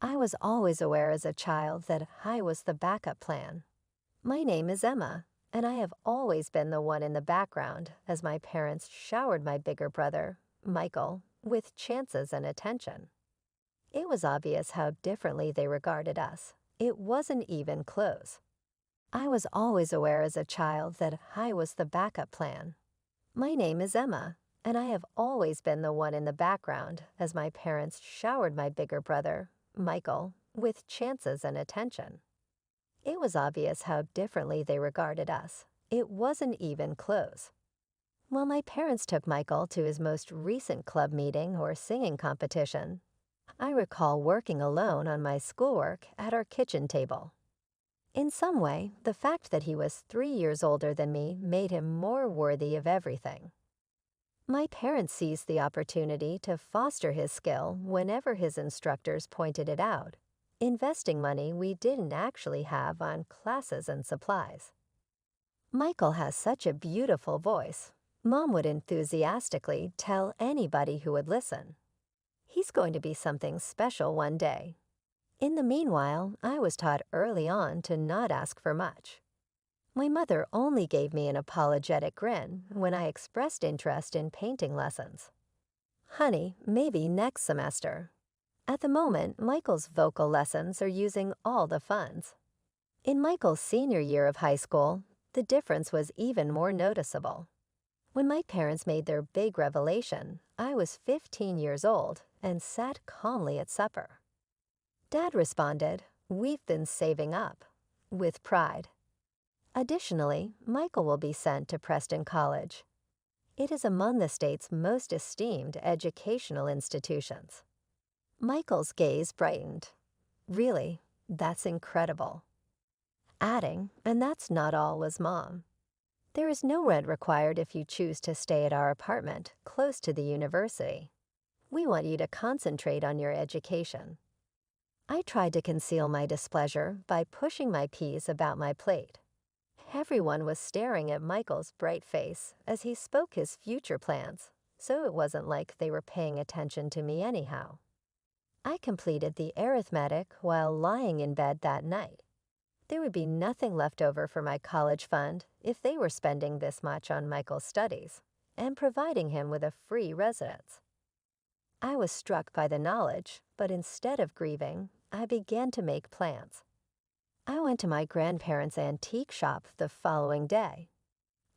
I was always aware as a child that I was the backup plan. My name is Emma, and I have always been the one in the background as my parents showered my bigger brother, Michael, with chances and attention. It was obvious how differently they regarded us. It wasn't even close. I was always aware as a child that I was the backup plan. My name is Emma, and I have always been the one in the background as my parents showered my bigger brother, Michael, with chances and attention. It was obvious how differently they regarded us. It wasn't even close. While my parents took Michael to his most recent club meeting or singing competition, I recall working alone on my schoolwork at our kitchen table. In some way, the fact that he was 3 years older than me made him more worthy of everything. My parents seized the opportunity to foster his skill whenever his instructors pointed it out, investing money we didn't actually have on classes and supplies. Michael has such a beautiful voice. Mom would enthusiastically tell anybody who would listen. He's going to be something special one day. In the meanwhile, I was taught early on to not ask for much. My mother only gave me an apologetic grin when I expressed interest in painting lessons. Honey, maybe next semester. At the moment, Michael's vocal lessons are using all the funds. In Michael's senior year of high school, the difference was even more noticeable. When my parents made their big revelation, I was 15 years old and sat calmly at supper. Dad responded, "We've been saving up," with pride. Additionally, Michael will be sent to Preston College. It is among the state's most esteemed educational institutions. Michael's gaze brightened. Really, that's incredible. Adding, and that's not all, was Mom. There is no rent required if you choose to stay at our apartment close to the university. We want you to concentrate on your education. I tried to conceal my displeasure by pushing my peas about my plate. Everyone was staring at Michael's bright face as he spoke his future plans, so it wasn't like they were paying attention to me anyhow. I completed the arithmetic while lying in bed that night. There would be nothing left over for my college fund if they were spending this much on Michael's studies and providing him with a free residence. I was struck by the knowledge, but instead of grieving, I began to make plans. I went to my grandparents' antique shop the following day.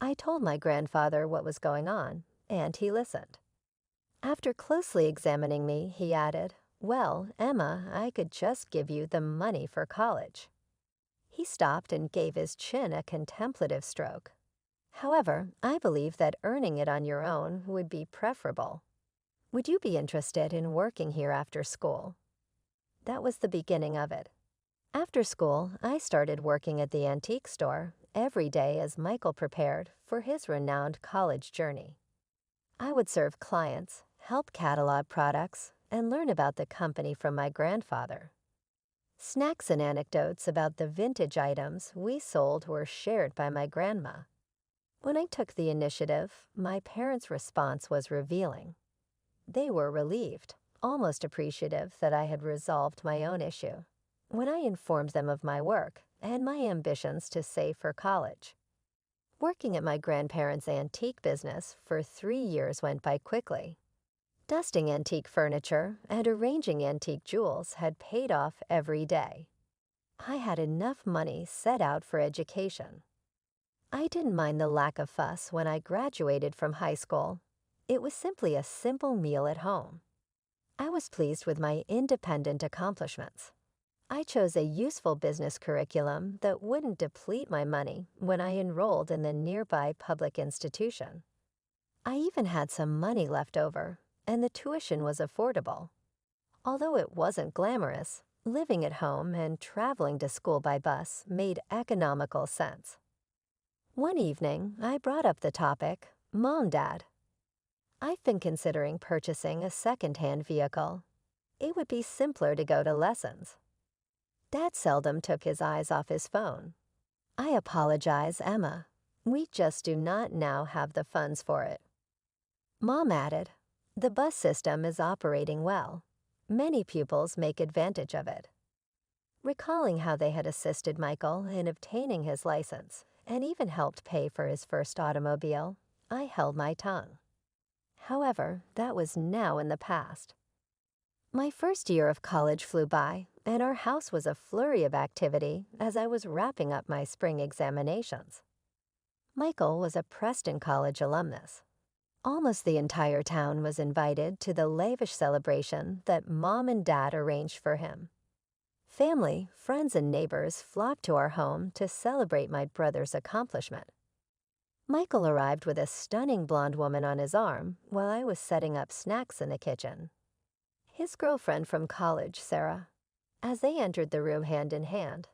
I told my grandfather what was going on, and he listened. After closely examining me, he added, "Well, Emma, I could just give you the money for college." He stopped and gave his chin a contemplative stroke. "However, I believe that earning it on your own would be preferable. Would you be interested in working here after school?" That was the beginning of it. After school, I started working at the antique store every day as Michael prepared for his renowned college journey. I would serve clients, help catalog products, and learn about the company from my grandfather. Snacks and anecdotes about the vintage items we sold were shared by my grandma. When I took the initiative, my parents' response was revealing. They were relieved, almost appreciative that I had resolved my own issue, when I informed them of my work and my ambitions to save for college. Working at my grandparents' antique business for 3 years went by quickly. Dusting antique furniture and arranging antique jewels had paid off every day. I had enough money set out for education. I didn't mind the lack of fuss when I graduated from high school. It was simply a simple meal at home. I was pleased with my independent accomplishments. I chose a useful business curriculum that wouldn't deplete my money when I enrolled in the nearby public institution. I even had some money left over, and the tuition was affordable. Although it wasn't glamorous, living at home and traveling to school by bus made economical sense. One evening, I brought up the topic, "Mom, Dad, I've been considering purchasing a second-hand vehicle. It would be simpler to go to lessons." Dad seldom took his eyes off his phone. "I apologize, Emma. We just do not now have the funds for it." Mom added, "The bus system is operating well. Many pupils make advantage of it. Recalling how they had assisted Michael in obtaining his license and even helped pay for his first automobile, I held my tongue. However, that was now in the past. My first year of college flew by, and our house was a flurry of activity as I was wrapping up my spring examinations. Michael was a Preston College alumnus. Almost the entire town was invited to the lavish celebration that Mom and Dad arranged for him. Family, friends, and neighbors flocked to our home to celebrate my brother's accomplishment. Michael arrived with a stunning blonde woman on his arm while I was setting up snacks in the kitchen. His girlfriend from college, Sarah. As they entered the room hand in hand,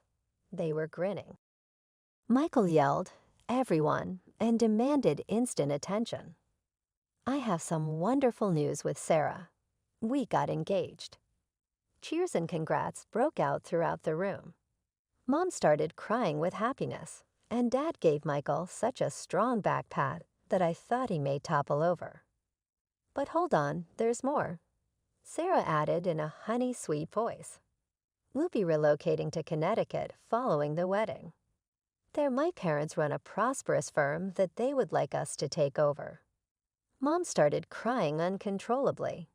they were grinning. Michael yelled, "Everyone," and demanded instant attention. I have some wonderful news with Sarah. We got engaged. Cheers and congrats broke out throughout the room. Mom started crying with happiness, and Dad gave Michael such a strong back pat that I thought he may topple over. But hold on, there's more. Sarah added in a honey-sweet voice. We'll be relocating to Connecticut following the wedding. There, my parents run a prosperous firm that they would like us to take over. Mom started crying uncontrollably.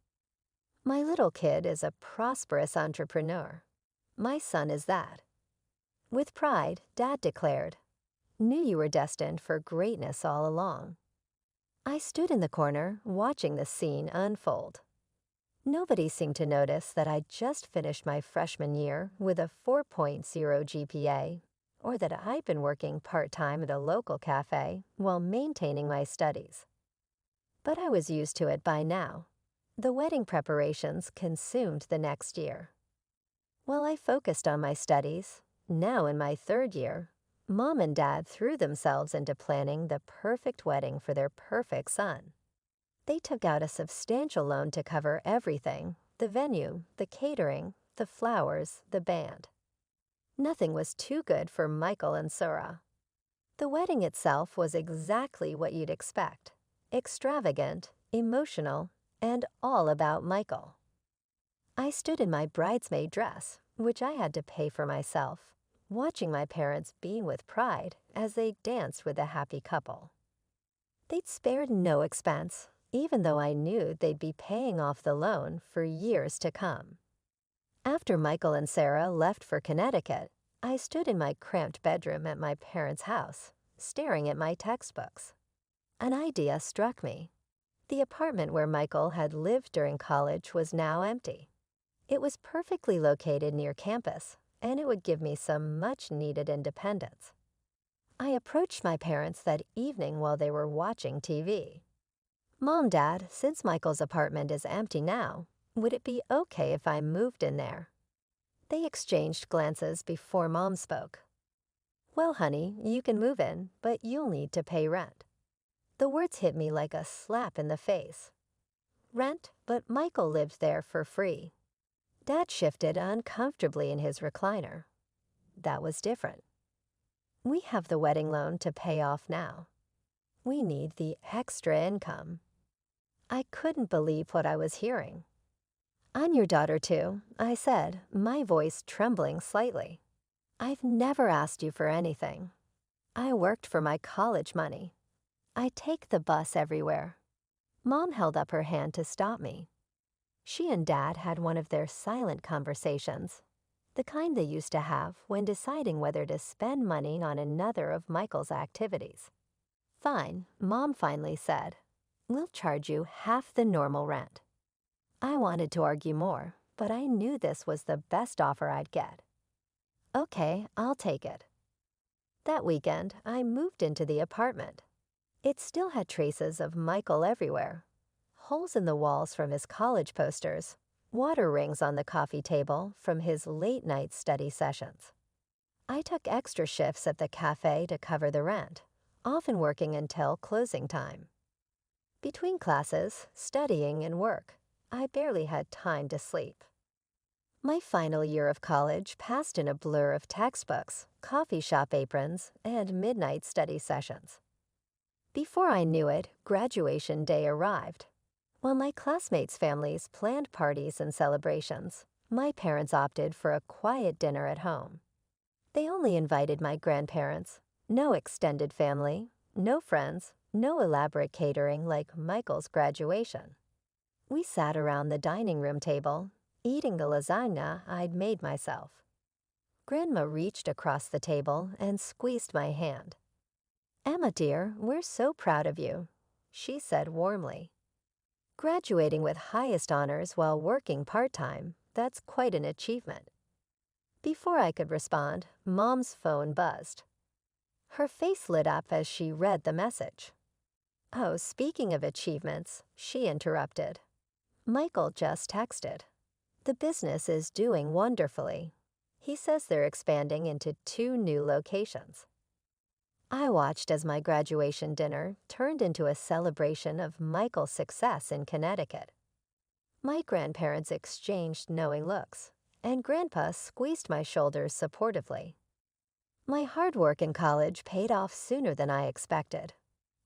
My little kid is a prosperous entrepreneur. My son is that. With pride, Dad declared, "Knew you were destined for greatness all along." I stood in the corner watching the scene unfold. Nobody seemed to notice that I just finished my freshman year with a 4.0 GPA, or that I'd been working part-time at a local cafe while maintaining my studies. But I was used to it by now. The wedding preparations consumed the next year. While I focused on my studies, now in my third year, Mom and Dad threw themselves into planning the perfect wedding for their perfect son. They took out a substantial loan to cover everything: the venue, the catering, the flowers, the band. Nothing was too good for Michael and Sarah. The wedding itself was exactly what you'd expect: extravagant, emotional, and all about Michael. I stood in my bridesmaid dress, which I had to pay for myself, watching my parents beam with pride as they danced with the happy couple. They'd spared no expense, even though I knew they'd be paying off the loan for years to come. After Michael and Sarah left for Connecticut, I stood in my cramped bedroom at my parents' house, staring at my textbooks. An idea struck me. The apartment where Michael had lived during college was now empty. It was perfectly located near campus, and it would give me some much-needed independence. I approached my parents that evening while they were watching TV. "Mom, Dad, since Michael's apartment is empty now, would it be okay if I moved in there?" They exchanged glances before Mom spoke. "Well, honey, you can move in, but you'll need to pay rent." The words hit me like a slap in the face. Rent, but Michael lived there for free. Dad shifted uncomfortably in his recliner. That was different. We have the wedding loan to pay off now. We need the extra income. I couldn't believe what I was hearing. "I'm your daughter too," I said, my voice trembling slightly. "I've never asked you for anything. I worked for my college money. I take the bus everywhere." Mom held up her hand to stop me. She and Dad had one of their silent conversations, the kind they used to have when deciding whether to spend money on another of Michael's activities. "Fine," Mom finally said. "We'll charge you half the normal rent." I wanted to argue more, but I knew this was the best offer I'd get. "Okay, I'll take it." That weekend, I moved into the apartment. It still had traces of Michael everywhere. Holes in the walls from his college posters, water rings on the coffee table from his late-night study sessions. I took extra shifts at the cafe to cover the rent, often working until closing time. Between classes, studying, and work, I barely had time to sleep. My final year of college passed in a blur of textbooks, coffee shop aprons, and midnight study sessions. Before I knew it, graduation day arrived. While my classmates' families planned parties and celebrations, my parents opted for a quiet dinner at home. They only invited my grandparents, no extended family, no friends, no elaborate catering like Michael's graduation. We sat around the dining room table, eating the lasagna I'd made myself. Grandma reached across the table and squeezed my hand. "Emma, dear, we're so proud of you," she said warmly. "Graduating with highest honors while working part-time, that's quite an achievement." Before I could respond, Mom's phone buzzed. Her face lit up as she read the message. "Oh, speaking of achievements," she interrupted. "Michael just texted. The business is doing wonderfully. He says they're expanding into 2 new locations." I watched as my graduation dinner turned into a celebration of Michael's success in Connecticut. My grandparents exchanged knowing looks, and Grandpa squeezed my shoulders supportively. My hard work in college paid off sooner than I expected.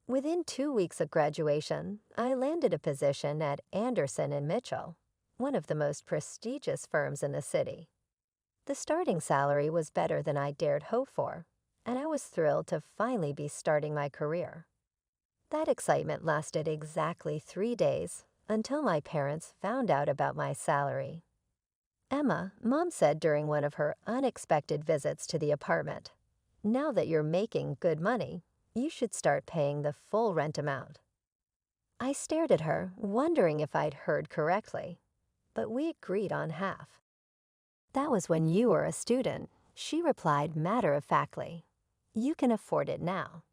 Within 2 weeks of graduation, I landed a position at Anderson and Mitchell, one of the most prestigious firms in the city. The starting salary was better than I dared hope for, and I was thrilled to finally be starting my career. That excitement lasted exactly 3 days until my parents found out about my salary. "Emma," Mom said during one of her unexpected visits to the apartment, "now that you're making good money, you should start paying the full rent amount." I stared at her, wondering if I'd heard correctly, but we agreed on half. "That was when you were a student," she replied matter-of-factly. "You can afford it now."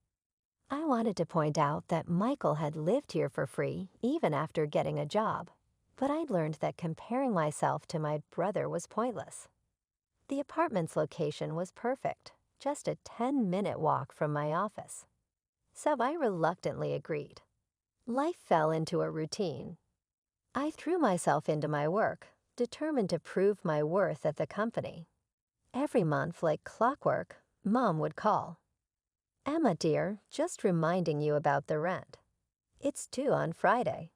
I wanted to point out that Michael had lived here for free even after getting a job, but I'd learned that comparing myself to my brother was pointless. The apartment's location was perfect, just a 10-minute walk from my office. So I reluctantly agreed. Life fell into a routine. I threw myself into my work, determined to prove my worth at the company. Every month, like clockwork, Mom would call. "Emma, dear, just reminding you about the rent. It's due on Friday.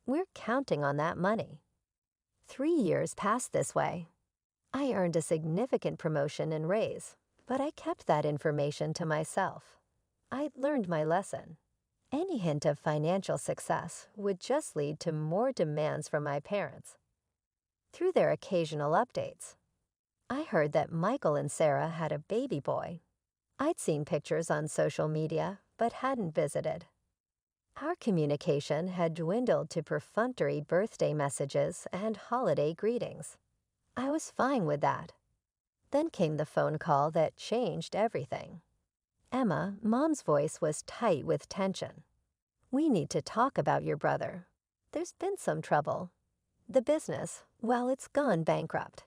We're counting on that money." 3 years passed this way. I earned a significant promotion and raise, but I kept that information to myself. I'd learned my lesson. Any hint of financial success would just lead to more demands from my parents. Through their occasional updates, I heard that Michael and Sarah had a baby boy. I'd seen pictures on social media, but hadn't visited. Our communication had dwindled to perfunctory birthday messages and holiday greetings. I was fine with that. Then came the phone call that changed everything. "Emma," Mom's voice was tight with tension. "We need to talk about your brother. There's been some trouble. The business, well, it's gone bankrupt.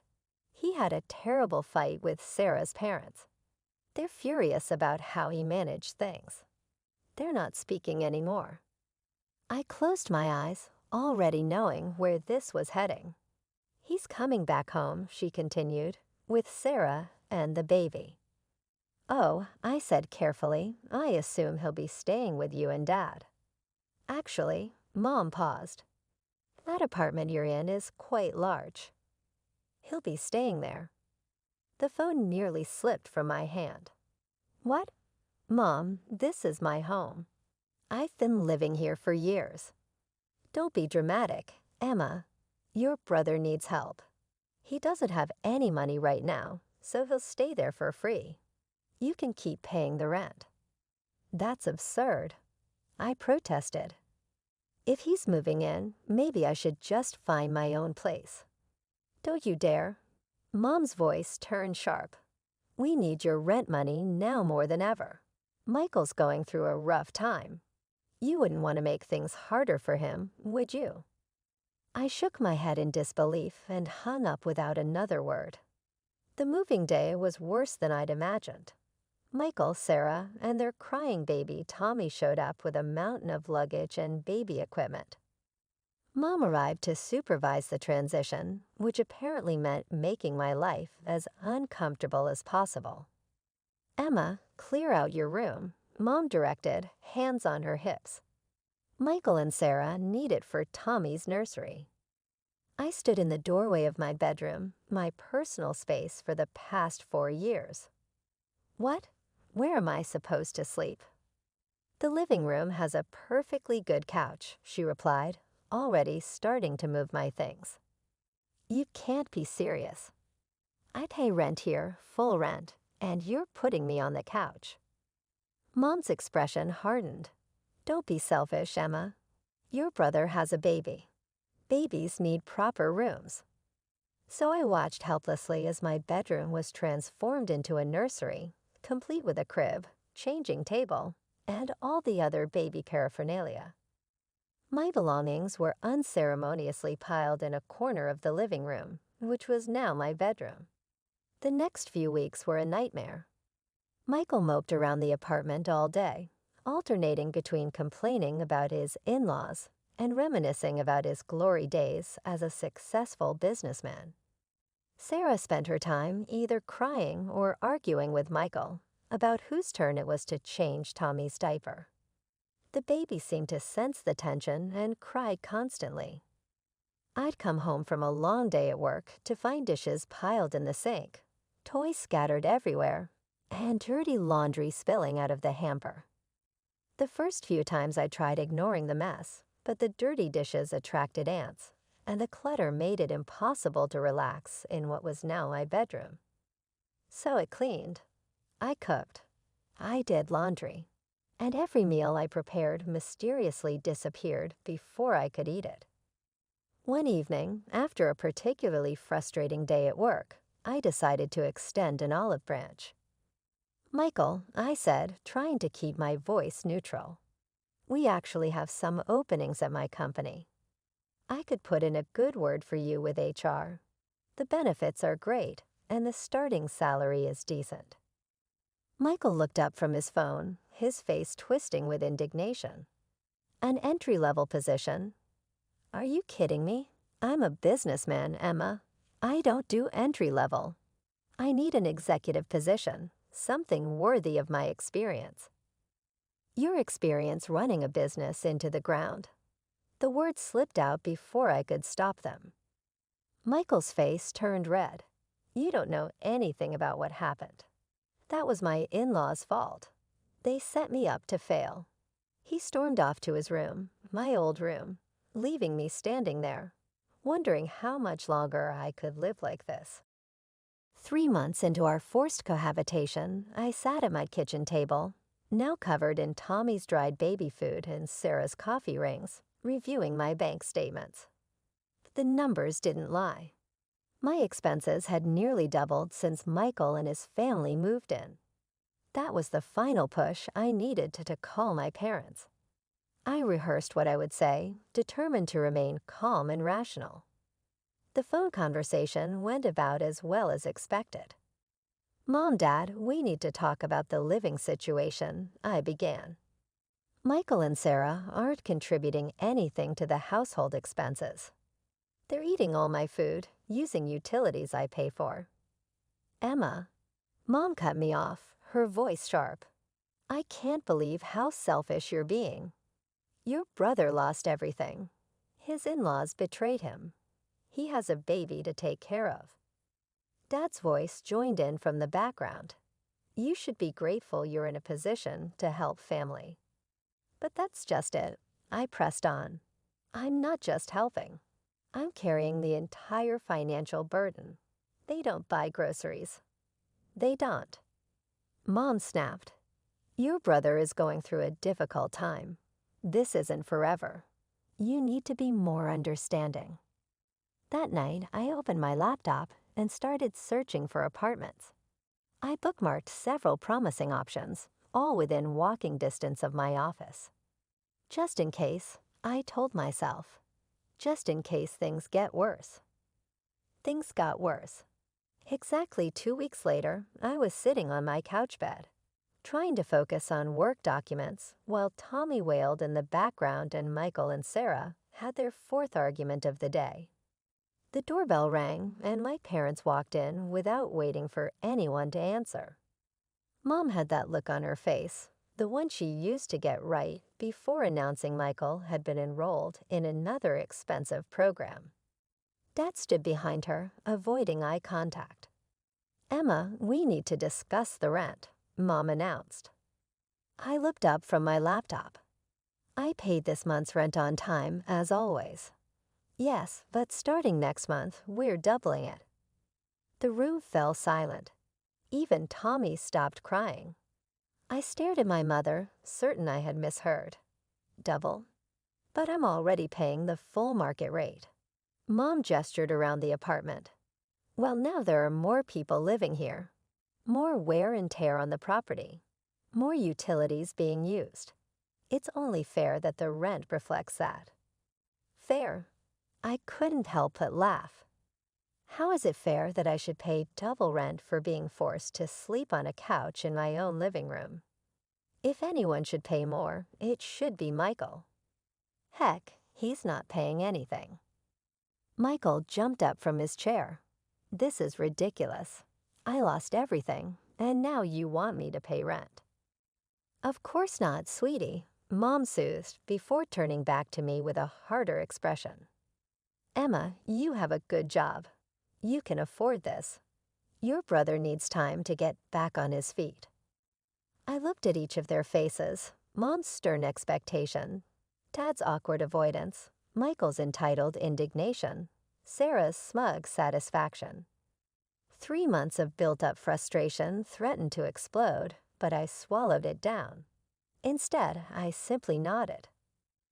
He had a terrible fight with Sarah's parents. They're furious about how he managed things. They're not speaking anymore." I closed my eyes, already knowing where this was heading. "He's coming back home," she continued, "with Sarah and the baby." "Oh," I said carefully, "I assume he'll be staying with you and Dad." "Actually," Mom paused, "that apartment you're in is quite large. He'll be staying there." The phone nearly slipped from my hand. "What?" "Mom, this is my home. I've been living here for years. Don't be dramatic, Emma. Your brother needs help. He doesn't have any money right now, so he'll stay there for free. You can keep paying the rent." "That's absurd," I protested. "If he's moving in, maybe I should just find my own place." "Don't you dare." Mom's voice turned sharp. "We need your rent money now more than ever. Michael's going through a rough time. You wouldn't want to make things harder for him, would you?" I shook my head in disbelief and hung up without another word. The moving day was worse than I'd imagined. Michael, Sarah, and their crying baby Tommy showed up with a mountain of luggage and baby equipment. Mom arrived to supervise the transition, which apparently meant making my life as uncomfortable as possible. "Emma, clear out your room," Mom directed, hands on her hips. Michael and Sarah need it for Tommy's nursery. I stood in the doorway of my bedroom, my personal space for the past 4 years. What? Where am I supposed to sleep? The living room has a perfectly good couch, she replied, already starting to move my things. You can't be serious. I pay rent here, full rent, and you're putting me on the couch. Mom's expression hardened. Don't be selfish, Emma. Your brother has a baby. Babies need proper rooms. So I watched helplessly as my bedroom was transformed into a nursery, complete with a crib, changing table, and all the other baby paraphernalia. My belongings were unceremoniously piled in a corner of the living room, which was now my bedroom. The next few weeks were a nightmare. Michael moped around the apartment all day, alternating between complaining about his in-laws and reminiscing about his glory days as a successful businessman. Sarah spent her time either crying or arguing with Michael about whose turn it was to change Tommy's diaper. The baby seemed to sense the tension and cried constantly. I'd come home from a long day at work to find dishes piled in the sink, toys scattered everywhere, and dirty laundry spilling out of the hamper. The first few times I tried ignoring the mess, but the dirty dishes attracted ants, and the clutter made it impossible to relax in what was now my bedroom. So it cleaned. I cooked. I did laundry. And every meal I prepared mysteriously disappeared before I could eat it. One evening, after a particularly frustrating day at work, I decided to extend an olive branch. Michael, I said, trying to keep my voice neutral. We actually have some openings at my company. I could put in a good word for you with HR. The benefits are great, and the starting salary is decent. Michael looked up from his phone, his face twisting with indignation. An entry-level position? Are you kidding me? I'm a businessman, Emma. I don't do entry-level. I need an executive position, something worthy of my experience. Your experience running a business into the ground. The words slipped out before I could stop them. Michael's face turned red. You don't know anything about what happened. That was my in-laws' fault. They set me up to fail. He stormed off to his room, my old room, leaving me standing there, wondering how much longer I could live like this. 3 months into our forced cohabitation, I sat at my kitchen table, now covered in Tommy's dried baby food and Sarah's coffee rings, reviewing my bank statements. The numbers didn't lie. My expenses had nearly doubled since Michael and his family moved in. That was the final push I needed to call my parents. I rehearsed what I would say, determined to remain calm and rational. The phone conversation went about as well as expected. Mom, Dad, we need to talk about the living situation, I began. Michael and Sarah aren't contributing anything to the household expenses. They're eating all my food, using utilities I pay for. Emma. Mom cut me off, her voice sharp. I can't believe how selfish you're being. Your brother lost everything. His in-laws betrayed him. He has a baby to take care of. Dad's voice joined in from the background. You should be grateful you're in a position to help family. But that's just it. I pressed on. I'm not just helping. I'm carrying the entire financial burden. They don't buy groceries. They don't. Mom snapped. Your brother is going through a difficult time. This isn't forever. You need to be more understanding. That night, I opened my laptop and started searching for apartments. I bookmarked several promising options, all within walking distance of my office. Just in case, I told myself. Just in case things get worse. Things got worse. Exactly 2 weeks later, I was sitting on my couch bed, trying to focus on work documents while Tommy wailed in the background and Michael and Sarah had their fourth argument of the day. The doorbell rang and my parents walked in without waiting for anyone to answer. Mom had that look on her face, the one she used to get right before announcing Michael had been enrolled in another expensive program. Dad stood behind her, avoiding eye contact. "Emma, we need to discuss the rent," Mom announced. I looked up from my laptop. "I paid this month's rent on time, as always." "Yes, but starting next month, we're doubling it." The room fell silent. Even Tommy stopped crying. I stared at my mother, certain I had misheard. "Double? But I'm already paying the full market rate." Mom gestured around the apartment. "Well, now there are more people living here. More wear and tear on the property. More utilities being used. It's only fair that the rent reflects that." "Fair?" I couldn't help but laugh. "How is it fair that I should pay double rent for being forced to sleep on a couch in my own living room? If anyone should pay more, it should be Michael. Heck, he's not paying anything." Michael jumped up from his chair. "This is ridiculous. I lost everything, and now you want me to pay rent." "Of course not, sweetie," Mom soothed before turning back to me with a harder expression. "Emma, you have a good job. You can afford this. Your brother needs time to get back on his feet." I looked at each of their faces, Mom's stern expectation, Dad's awkward avoidance, Michael's entitled indignation, Sarah's smug satisfaction. 3 months of built-up frustration threatened to explode, but I swallowed it down. Instead, I simply nodded.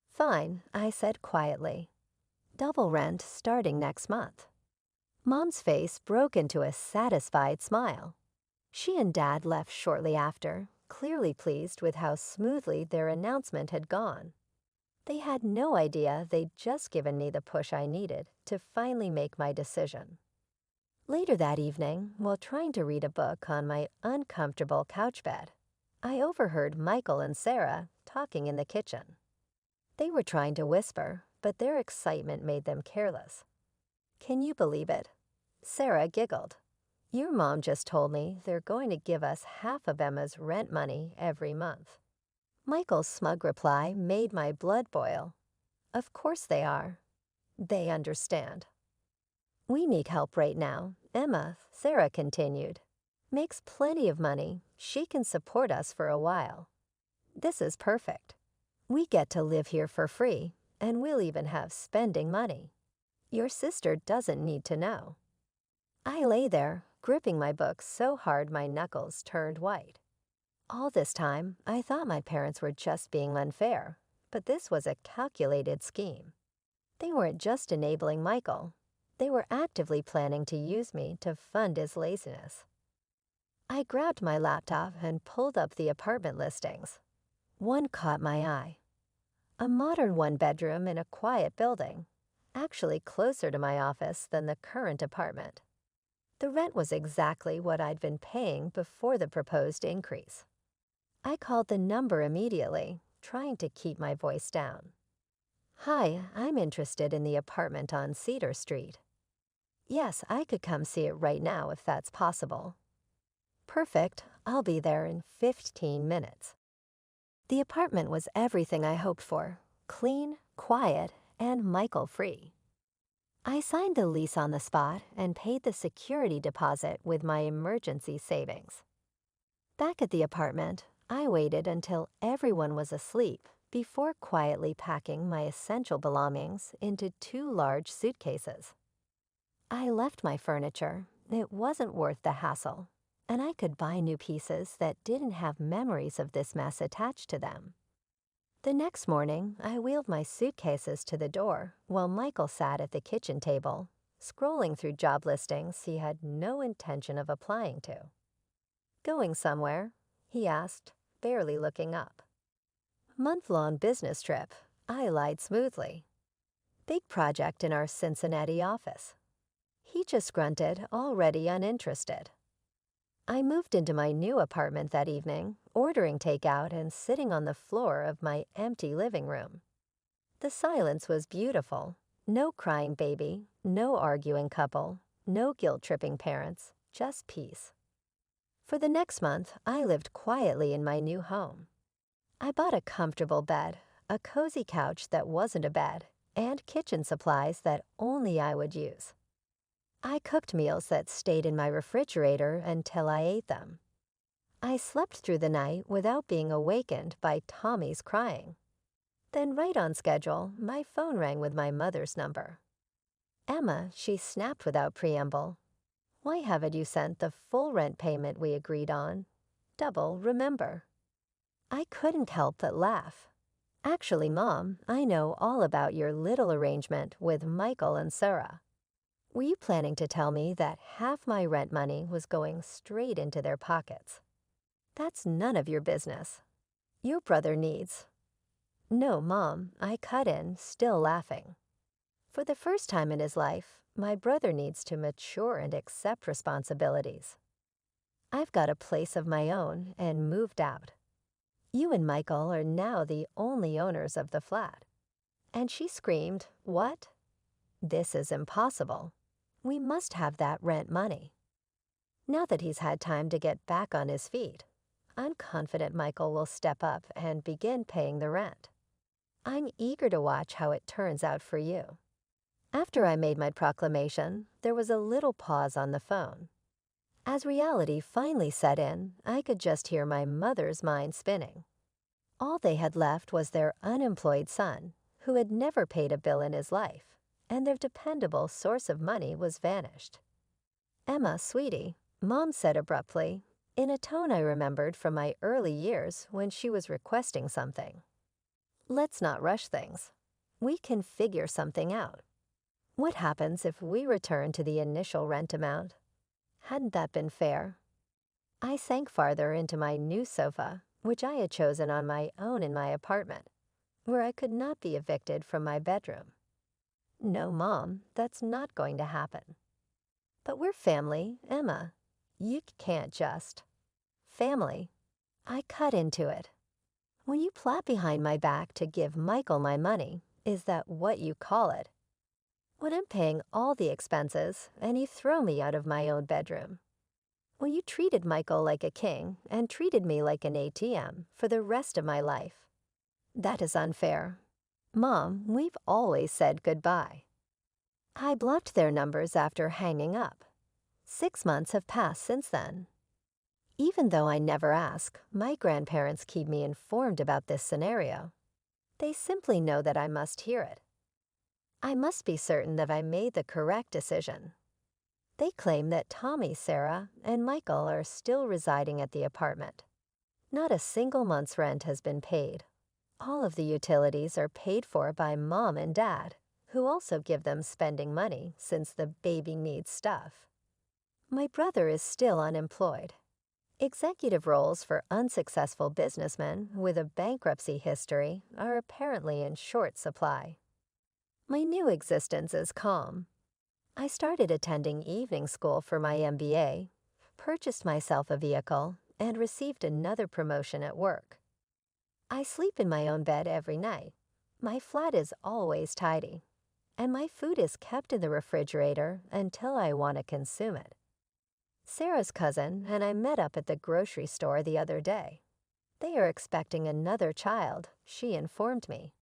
"Fine," I said quietly. "Double rent starting next month." Mom's face broke into a satisfied smile. She and Dad left shortly after, clearly pleased with how smoothly their announcement had gone. They had no idea they'd just given me the push I needed to finally make my decision. Later that evening, while trying to read a book on my uncomfortable couch bed, I overheard Michael and Sarah talking in the kitchen. They were trying to whisper, but their excitement made them careless. "Can you believe it?" Sarah giggled. "Your mom just told me they're going to give us half of Emma's rent money every month." Michael's smug reply made my blood boil. "Of course they are. They understand." "We need help right now. Emma," Sarah continued, "makes plenty of money. She can support us for a while. This is perfect. We get to live here for free, and we'll even have spending money. Your sister doesn't need to know." I lay there, gripping my book so hard my knuckles turned white. All this time, I thought my parents were just being unfair, but this was a calculated scheme. They weren't just enabling Michael. They were actively planning to use me to fund his laziness. I grabbed my laptop and pulled up the apartment listings. One caught my eye. A modern one-bedroom in a quiet building, actually closer to my office than the current apartment. The rent was exactly what I'd been paying before the proposed increase. I called the number immediately, trying to keep my voice down. "Hi, I'm interested in the apartment on Cedar Street." "Yes, I could come see it right now if that's possible." "Perfect, I'll be there in 15 minutes." The apartment was everything I hoped for: clean, quiet, and Michael-free. I signed the lease on the spot and paid the security deposit with my emergency savings. Back at the apartment, I waited until everyone was asleep before quietly packing my essential belongings into 2 large suitcases. I left my furniture. It wasn't worth the hassle, and I could buy new pieces that didn't have memories of this mess attached to them. The next morning, I wheeled my suitcases to the door while Michael sat at the kitchen table, scrolling through job listings he had no intention of applying to. "Going somewhere?" he asked, barely looking up. "Month-long business trip," I lied smoothly. "Big project in our Cincinnati office." He just grunted, already uninterested. I moved into my new apartment that evening, ordering takeout and sitting on the floor of my empty living room. The silence was beautiful. No crying baby, no arguing couple, no guilt-tripping parents, just peace. For the next month, I lived quietly in my new home. I bought a comfortable bed, a cozy couch that wasn't a bed, and kitchen supplies that only I would use. I cooked meals that stayed in my refrigerator until I ate them. I slept through the night without being awakened by Tommy's crying. Then, right on schedule, my phone rang with my mother's number. Emma, she snapped without preamble. Why haven't you sent the full rent payment we agreed on? Double, remember. I couldn't help but laugh. Actually, Mom, I know all about your little arrangement with Michael and Sarah. Were you planning to tell me that half my rent money was going straight into their pockets? That's none of your business. Your brother needs. No, Mom, I cut in, still laughing. For the first time in his life, my brother needs to mature and accept responsibilities. I've got a place of my own and moved out. You and Michael are now the only owners of the flat. And she screamed, "What? This is impossible. We must have that rent money." Now that he's had time to get back on his feet, I'm confident Michael will step up and begin paying the rent. I'm eager to watch how it turns out for you. After I made my proclamation, there was a little pause on the phone. As reality finally set in, I could just hear my mother's mind spinning. All they had left was their unemployed son, who had never paid a bill in his life, and their dependable source of money was vanished. "Emma, sweetie," Mom said abruptly, in a tone I remembered from my early years when she was requesting something. "Let's not rush things. We can figure something out. What happens if we return to the initial rent amount? Hadn't that been fair?" I sank farther into my new sofa, which I had chosen on my own in my apartment, where I could not be evicted from my bedroom. "No, Mom, that's not going to happen." "But we're family, Emma. You can't just." "Family." I cut into it. "When you plot behind my back to give Michael my money, is that what you call it? When I'm paying all the expenses and you throw me out of my own bedroom? When you treated Michael like a king and treated me like an ATM for the rest of my life? That is unfair. Mom, we've always said goodbye." I blocked their numbers after hanging up. 6 months have passed since then. Even though I never ask, my grandparents keep me informed about this scenario. They simply know that I must hear it. I must be certain that I made the correct decision. They claim that Tommy, Sarah, and Michael are still residing at the apartment. Not a single month's rent has been paid. All of the utilities are paid for by Mom and Dad, who also give them spending money since the baby needs stuff. My brother is still unemployed. Executive roles for unsuccessful businessmen with a bankruptcy history are apparently in short supply. My new existence is calm. I started attending evening school for my MBA, purchased myself a vehicle, and received another promotion at work. I sleep in my own bed every night. My flat is always tidy, and my food is kept in the refrigerator until I want to consume it. Sarah's cousin and I met up at the grocery store the other day. They are expecting another child, she informed me.